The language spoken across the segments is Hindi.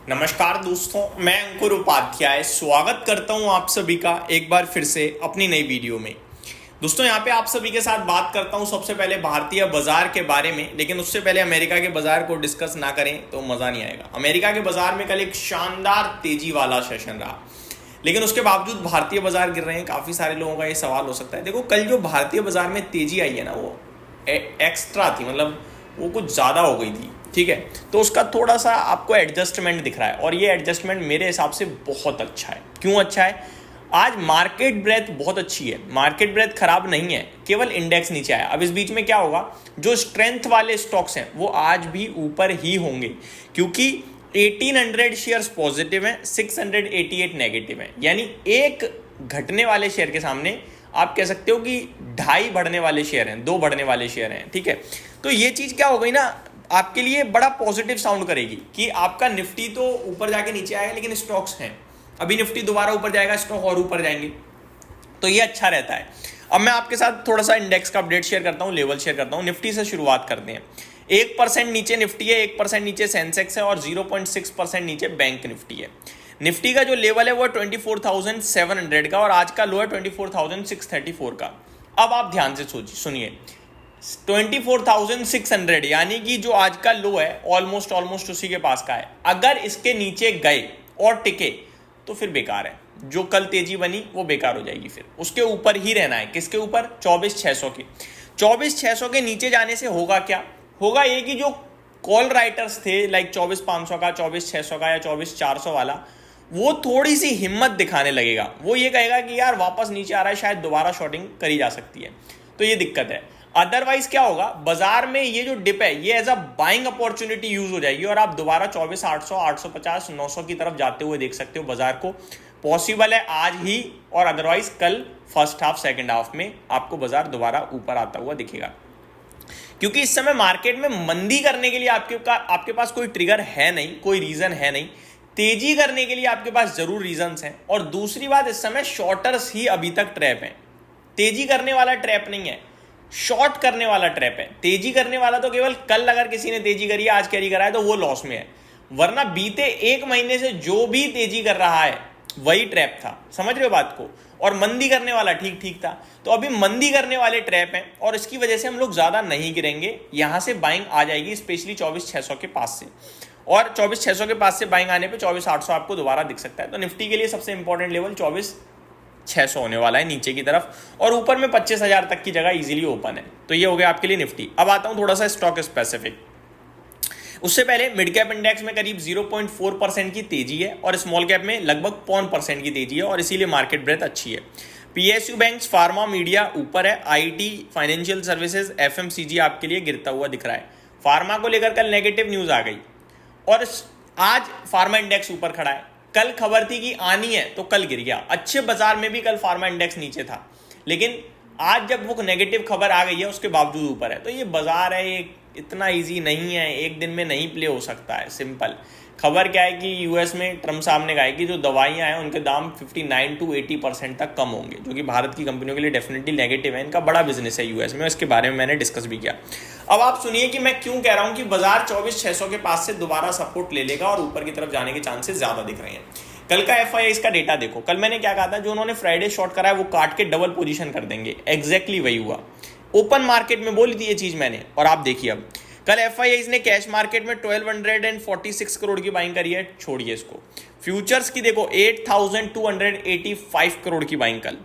नमस्कार दोस्तों, मैं अंकुर उपाध्याय स्वागत करता हूं आप सभी का एक बार फिर से अपनी नई वीडियो में। दोस्तों यहाँ पे आप सभी के साथ बात करता हूं सबसे पहले भारतीय बाजार के बारे में, लेकिन उससे पहले अमेरिका के बाजार को डिस्कस ना करें तो मज़ा नहीं आएगा। अमेरिका के बाजार में कल एक शानदार तेजी वाला सेशन रहा, लेकिन उसके बावजूद भारतीय बाजार गिर रहे हैं। काफ़ी सारे लोगों का ये सवाल हो सकता है। देखो, कल जो भारतीय बाजार में तेजी आई है ना, वो एक्स्ट्रा थी, मतलब वो कुछ ज़्यादा हो गई थी। ठीक है, तो उसका थोड़ा सा आपको एडजस्टमेंट दिख रहा है, और ये एडजस्टमेंट मेरे हिसाब से बहुत अच्छा है। क्यों अच्छा है? आज मार्केट ब्रेथ बहुत अच्छी है, मार्केट ब्रेथ खराब नहीं है, केवल इंडेक्स नीचे आया। अब इस बीच में क्या होगा, जो स्ट्रेंथ वाले स्टॉक्स हैं वो आज भी ऊपर ही होंगे, क्योंकि 1800 शेयर्स पॉजिटिव हैं, 688 नेगेटिव हैं। यानी एक घटने वाले शेयर के सामने आप कह सकते हो कि 2.5 बढ़ने वाले शेयर हैं, 2 बढ़ने वाले शेयर हैं। ठीक है, तो ये चीज़ क्या हो गई ना, आपके लिए बड़ा पॉजिटिव साउंड करेगी कि आपका निफ्टी तो ऊपर जाके नीचे आएगा, लेकिन स्टॉक्स हैं। अभी निफ्टी दोबारा ऊपर जाएगा, स्टॉक और ऊपर जाएंगे, तो ये अच्छा रहता है। अब मैं आपके साथ थोड़ा सा इंडेक्स का अपडेट शेयर करता हूँ, लेवल शेयर करता हूँ। निफ्टी से शुरुआत करते हैं। 1% नीचे निफ्टी है, 1% नीचे सेंसेक्स है, और 0.6% नीचे बैंक निफ्टी है। निफ्टी का जो लेवल है वो 24,700 का, और आज का लो है 24,634 का। अब आप ध्यान से सुनिए, 24,600 यानी कि जो आज का लो है ऑलमोस्ट उसी के पास का है। अगर इसके नीचे गए और टिके तो फिर बेकार है, जो कल तेजी बनी वो बेकार हो जाएगी। फिर उसके ऊपर ही रहना है। किसके ऊपर? 24,600 के। 24,600 के नीचे जाने से होगा क्या? होगा ये कि जो कॉल राइटर्स थे, लाइक 24,500 का, 24,600 का या 24,400 वाला, वो थोड़ी सी हिम्मत दिखाने लगेगा। वो ये कहेगा कि यार वापस नीचे आ रहा है, शायद दोबारा शॉर्टिंग करी जा सकती है। तो ये दिक्कत है। अदरवाइज क्या होगा, बाजार में ये जो डिप है ये as a buying opportunity use हो जाएगी, और आप दोबारा 24,800, 850, 900 की तरफ जाते हुए देख सकते हो बाजार को। पॉसिबल है आज ही, और अदरवाइज कल फर्स्ट हाफ सेकंड हाफ में आपको बाजार दोबारा ऊपर आता हुआ दिखेगा। क्योंकि इस समय मार्केट में मंदी करने के लिए आपके पास कोई ट्रिगर है नहीं, कोई रीजन है नहीं। तेजी करने के लिए आपके पास जरूर रीजंस हैं। और दूसरी बात, इस समय शॉर्टर्स ही अभी तक ट्रैप हैं। तेजी करने वाला ट्रैप नहीं है, शॉर्ट करने वाला ट्रैप है। तेजी करने वाला तो केवल कल अगर किसी ने तेजी करी है, आज कैरी करा है, तो वो लॉस में है। वरना बीते 1 महीने से जो भी तेजी कर रहा है वही ट्रैप था। समझ रहे हो बात को? और मंदी करने वाला ठीक ठीक था। तो अभी मंदी करने वाले ट्रैप हैं, और इसकी वजह से हम लोग ज्यादा नहीं गिरेंगे। यहां से बाइंग आ जाएगी, स्पेशली 24,600 के पास से, और 24,600 के पास से बाइंग आने पे 24,800 आपको दोबारा दिख सकता है। तो निफ्टी के लिए सबसे इंपॉर्टेंट लेवल 24,600 होने वाला है नीचे की तरफ, और ऊपर में 25,000 तक की जगह इजीली ओपन है। तो ये हो गया आपके लिए निफ्टी। अब आता हूं थोड़ा सा स्टॉक स्पेसिफिक। उससे पहले मिड कैप इंडेक्स में करीब 0.4% की तेजी है, और स्मॉल कैप में लगभग 0.1% की तेजी है, और इसीलिए मार्केट ब्रेथ अच्छी है। पीएसयू बैंक्स, फार्मा, मीडिया ऊपर है। आईटी, फाइनेंशियल सर्विसेज, एफएमसीजी आपके लिए गिरता हुआ दिख रहा है। फार्मा को लेकर कल नेगेटिव न्यूज आ गई, और आज फार्मा इंडेक्स ऊपर खड़ा है। कल खबर थी कि आनी है, तो कल गिर गया। अच्छे बाजार में भी कल फार्मा इंडेक्स नीचे था, लेकिन आज जब वो नेगेटिव खबर आ गई है उसके बावजूद ऊपर है। तो ये बाजार है, ये इतना इजी नहीं है, एक दिन में नहीं प्ले हो सकता है। सिंपल खबर क्या है कि यूएस में ट्रम्प साहब ने कहा है कि जो दवाइयां हैं उनके दाम 59 to 80% तक कम होंगे, जो कि भारत की कंपनियों के लिए डेफिनेटली नेगेटिव है। इनका बड़ा बिजनेस है यूएस में, इसके बारे में मैंने डिस्कस भी किया। अब आप सुनिए कि मैं क्यों कह रहा हूं कि बाजार 24,600 के पास से दोबारा सपोर्ट ले लेगा, और ऊपर की तरफ जाने के चांसेस ज्यादा दिख रहे हैं। कल का एफआईआई का डेटा देखो। कल मैंने क्या कहा था, जो उन्होंने फ्राइडे शॉर्ट करा है वो काट के डबल पोजीशन कर देंगे। एग्जैक्टली वही हुआ। ओपन मार्केट में बोली थी ये चीज मैंने, और आप देखिए अब कल एफआईआई ने कैश मार्केट में 1246 करोड़ की बाइंग करी है। छोड़िए इसको। फ्यूचर्स की देखो 8,285 करोड़ की बाइंग कल।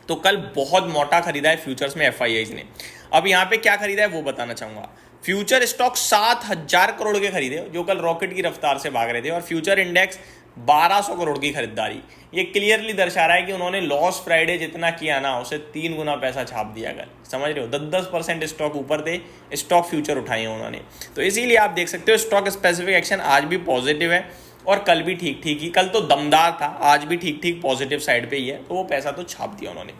तो कल बहुत मोटा खरीदा है फ्यूचर्स में एफआईआई ने। अब यहां पे क्या खरीदा है वो बताना चाहूंगा। फ्यूचर स्टॉक 7,000 करोड़ के खरीदे, जो कल रॉकेट की रफ्तार से भाग रहे थे, और फ्यूचर इंडेक्स 1,200 करोड़ की खरीदारी। ये क्लियरली दर्शा रहा है कि उन्होंने लॉस फ्राइडे जितना किया ना, उसे 3 गुना पैसा छाप दिया कल। समझ रहे हो? 10% स्टॉक ऊपर थे, स्टॉक फ्यूचर उठाए उन्होंने। तो इसीलिए आप देख सकते हो स्टॉक स्पेसिफिक एक्शन आज भी पॉजिटिव है, और कल भी ठीक ठीक ही। कल तो दमदार था, आज भी ठीक ठीक पॉजिटिव साइड पे ही है। तो वो पैसा तो छाप दिया उन्होंने।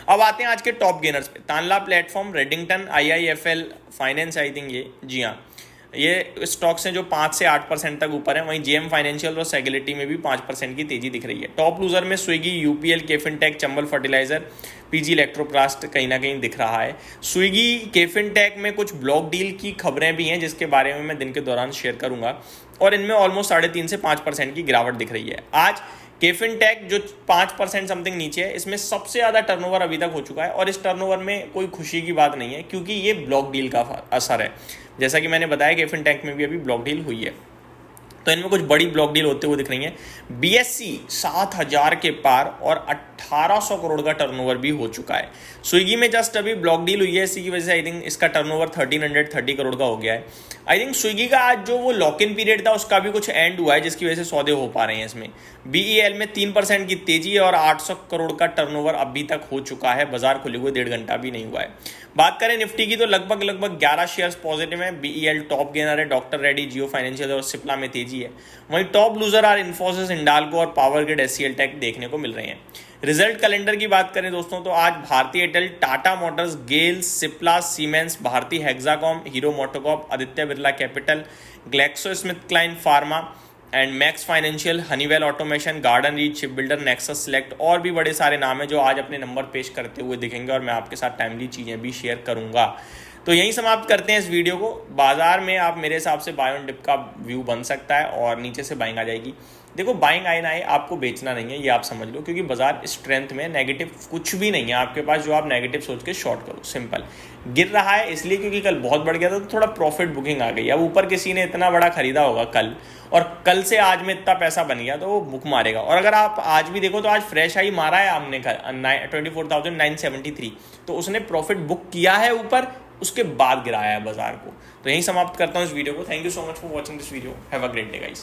अब आते हैं आज के टॉप गेनर्स पे। Tanla platform, Redington, IIFL finance, I think ये, जी हाँ, ये स्टॉक्स हैं जो 5 से 8% तक ऊपर है। वहीं जेएम फाइनेंशियल और सेगुलिटी में भी 5% की तेजी दिख रही है। टॉप लूजर में Swiggy, UPL, KFintech, Chambal fertiliser, PG Electroplast कहीं ना कहीं दिख रहा है। स्विगी, केफिनटेक में कुछ ब्लॉक डील की खबरें भी हैं, जिसके बारे में मैं दिन के दौरान शेयर करूंगा। और इनमें ऑलमोस्ट 3.5 से 5% की गिरावट दिख रही है। आज केफिन टेक जो 5% समथिंग नीचे है, इसमें सबसे ज़्यादा टर्नओवर अभी तक हो चुका है और इस टर्नओवर में कोई खुशी की बात नहीं है क्योंकि ये ब्लॉक डील का असर है। जैसा कि मैंने बताया केफिन टेक में भी अभी ब्लॉक डील हुई है, तो इनमें कुछ बड़ी ब्लॉक डील होते हुए दिख रही है। बीएससी 7,000 के पार और 1800 करोड़ का टर्नओवर भी हो चुका है। स्विगी में जस्ट अभी ब्लॉक डील हुई है, इसी की वजह से आई थिंक इसका टर्नओवर 1330 करोड़ का हो गया है। आई थिंक स्विगी का आज जो वो लॉक इन पीरियड था उसका भी कुछ एंड हुआ है, जिसकी वजह से सौदे हो पा रहे हैं इसमें। बीईएल में 3% की तेजी है और 800 करोड़ का टर्नओवर अभी तक हो चुका है, बाजार खुले हुए 1.5 घंटा भी नहीं हुआ है। बात करें निफ्टी की तो लगभग 11 शेयर्स पॉजिटिव है। बीईएल टॉप गेनर है, डॉक्टर रेड्डी, जियो फाइनेंशियल और सिप्ला में तेजी है। वहीं top loser are Infosys, Hindalco और पावर ग्रिड, एचसीएल टेक देखने को मिल रहे हैं। रिजल्ट कैलेंडर की बात करें दोस्तों तो आज भारतीय एयरटेल, टाटा मोटर्स, गेल, सिप्ला, सीमेंस, भारतीय Hexacom, hero MotoCorp, Aditya Birla capital, GlaxoSmithKline pharma and max financial, Honeywell automation, garden reach, ship builder, nexus select और भी बड़े सारे नाम हैं जो आज अपने नंबर पेश करते हुए दिखेंगे और मैं आपके साथ टाइमली चीज़ें भी शेयर करूंगा। तो यहीं समाप्त करते हैं इस वीडियो को। बाजार में आप मेरे हिसाब से बाय ऑन डिप का व्यू बन सकता है और नीचे से बाइंग आ जाएगी। देखो बाइंग आए ना आए आपको बेचना नहीं है, ये आप समझ लो, क्योंकि बाजार स्ट्रेंथ में नेगेटिव कुछ भी नहीं है आपके पास जो आप नेगेटिव सोच के शॉर्ट करो। सिंपल गिर रहा है इसलिए क्योंकि कल बहुत बढ़ गया था तो थोड़ा प्रॉफिट बुकिंग आ गई। अब ऊपर किसी ने इतना बड़ा खरीदा होगा कल और कल से आज में इतना पैसा बन गया तो वो बुक मारेगा। और अगर आप आज भी देखो तो आज फ्रेश हाई मारा है हमने 24,973, तो उसने प्रॉफिट बुक किया है ऊपर, उसके बाद गिराया है बाजार को। तो यहीं समाप्त करता हूँ इस वीडियो को। Thank you so much for watching this video. Have a great day guys.